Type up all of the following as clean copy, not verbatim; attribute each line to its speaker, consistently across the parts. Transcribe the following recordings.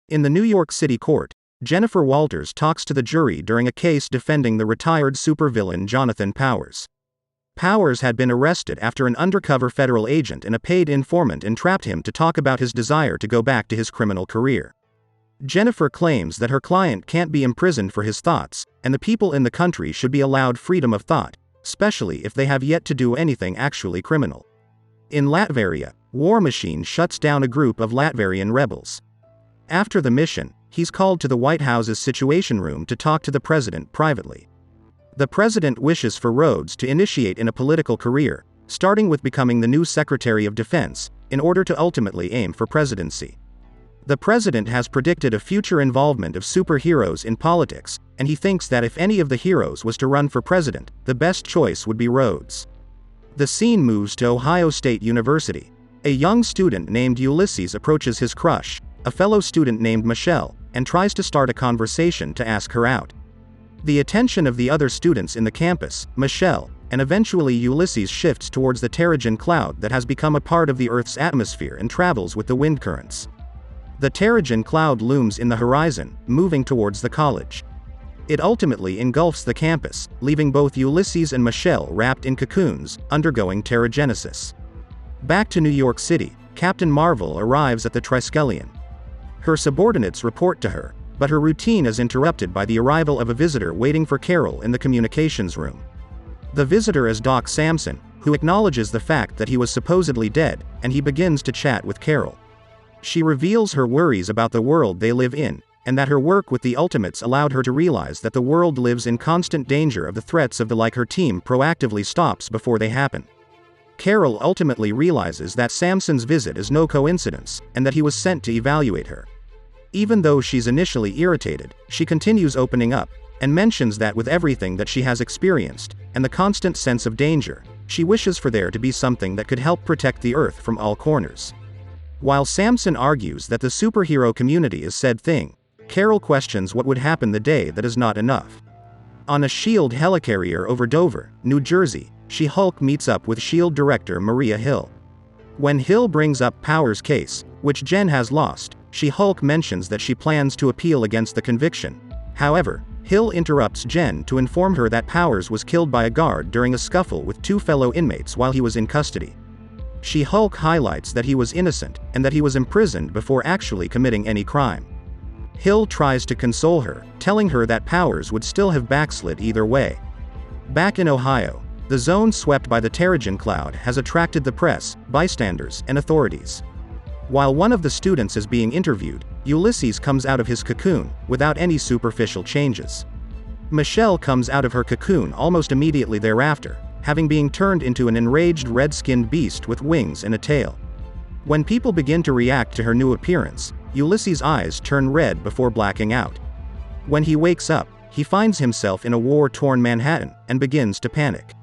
Speaker 1: In the New York City court, Jennifer Walters talks to the jury during a case defending the retired supervillain Jonathan Powers. Powers had been arrested after an undercover federal agent and a paid informant entrapped him to talk about his desire to go back to his criminal career. Jennifer claims that her client can't be imprisoned for his thoughts, and the people in the country should be allowed freedom of thought, especially if they have yet to do anything actually criminal. In Latveria, War Machine shuts down a group of Latvian rebels. After the mission, he's called to the White House's Situation Room to talk to the president privately. The president wishes for Rhodes to initiate in a political career, starting with becoming the new Secretary of Defense, in order to ultimately aim for presidency. The president has predicted a future involvement of superheroes in politics, and he thinks that if any of the heroes was to run for president, the best choice would be Rhodes. The scene moves to Ohio State University. A young student named Ulysses approaches his crush, a fellow student named Michelle, and tries to start a conversation to ask her out. The attention of the other students in the campus, Michelle, and eventually Ulysses shifts towards the Terrigen cloud that has become a part of the Earth's atmosphere and travels with the wind currents. The Terrigen cloud looms in the horizon, moving towards the college. It ultimately engulfs the campus, leaving both Ulysses and Michelle wrapped in cocoons, undergoing terrigenesis. Back to New York City, Captain Marvel arrives at the Triskelion. Her subordinates report to her, but her routine is interrupted by the arrival of a visitor waiting for Carol in the communications room. The visitor is Doc Samson, who acknowledges the fact that he was supposedly dead, and he begins to chat with Carol. She reveals her worries about the world they live in, and that her work with the Ultimates allowed her to realize that the world lives in constant danger of the threats of the like her team proactively stops before they happen. Carol ultimately realizes that Samson's visit is no coincidence, and that he was sent to evaluate her. Even though she's initially irritated, she continues opening up, and mentions that with everything that she has experienced, and the constant sense of danger, she wishes for there to be something that could help protect the Earth from all corners. While Samson argues that the superhero community is said thing, Carol questions what would happen the day that is not enough. On a S.H.I.E.L.D. helicarrier over Dover, New Jersey, She-Hulk meets up with S.H.I.E.L.D. director Maria Hill. When Hill brings up Powers' case, which Jen has lost, She-Hulk mentions that she plans to appeal against the conviction. However, Hill interrupts Jen to inform her that Powers was killed by a guard during a scuffle with two fellow inmates while he was in custody. She-Hulk highlights that he was innocent, and that he was imprisoned before actually committing any crime. Hill tries to console her, telling her that Powers would still have backslid either way. Back in Ohio, the zone swept by the Terrigen cloud has attracted the press, bystanders, and authorities. While one of the students is being interviewed, Ulysses comes out of his cocoon, without any superficial changes. Michelle comes out of her cocoon almost immediately thereafter, having been turned into an enraged red-skinned beast with wings and a tail. When people begin to react to her new appearance, Ulysses' eyes turn red before blacking out. When he wakes up, he finds himself in a war-torn Manhattan, and begins to panic.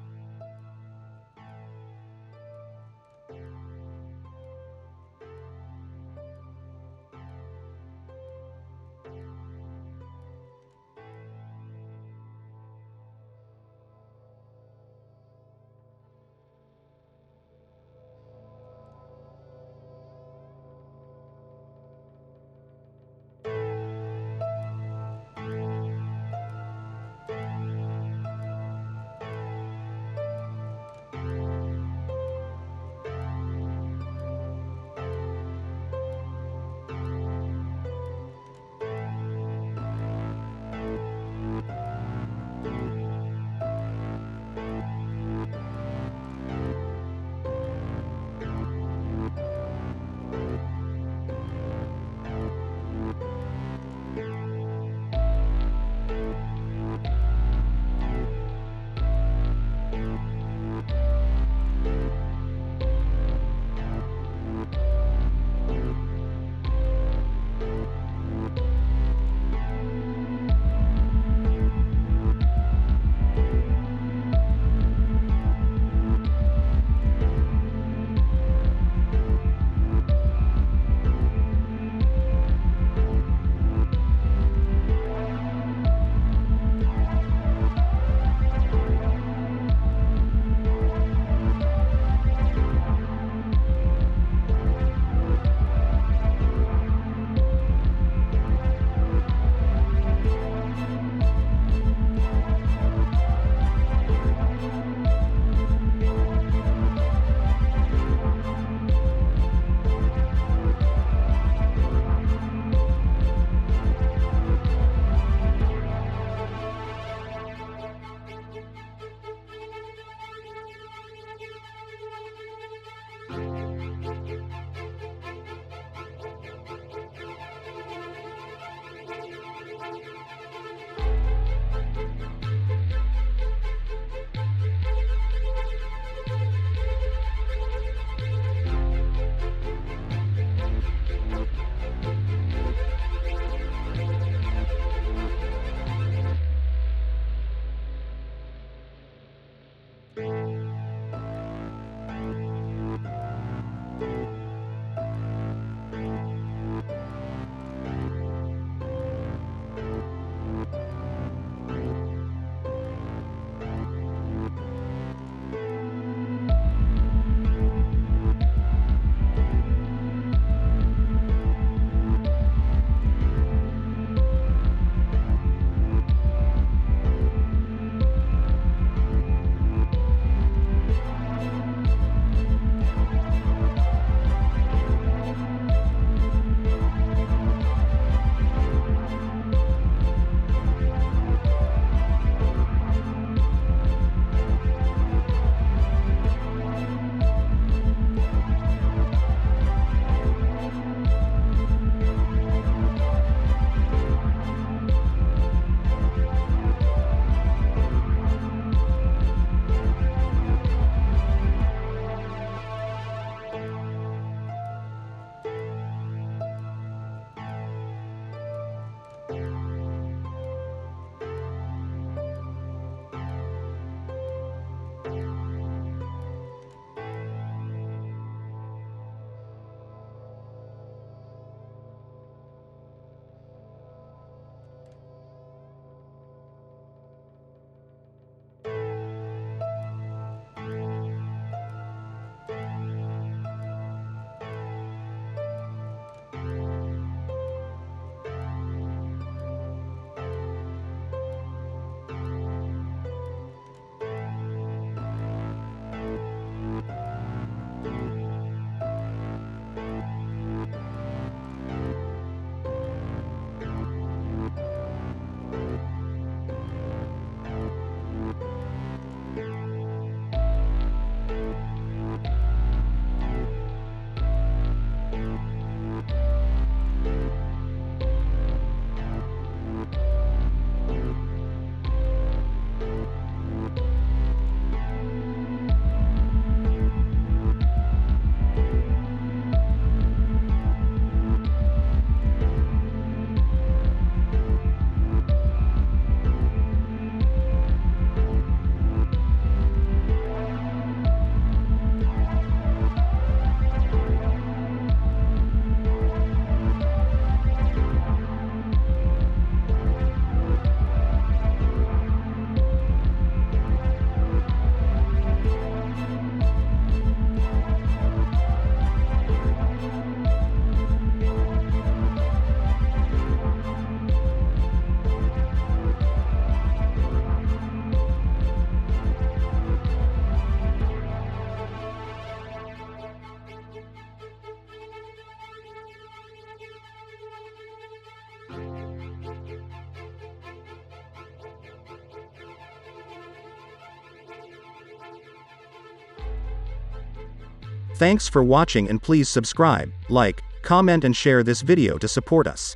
Speaker 1: Thanks for watching and please subscribe, like, comment and share this video to support us.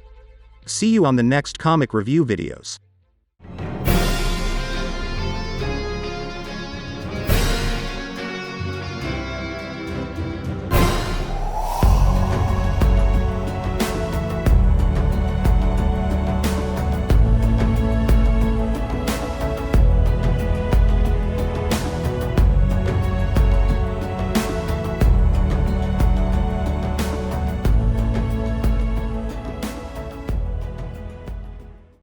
Speaker 1: See you on the next comic review videos.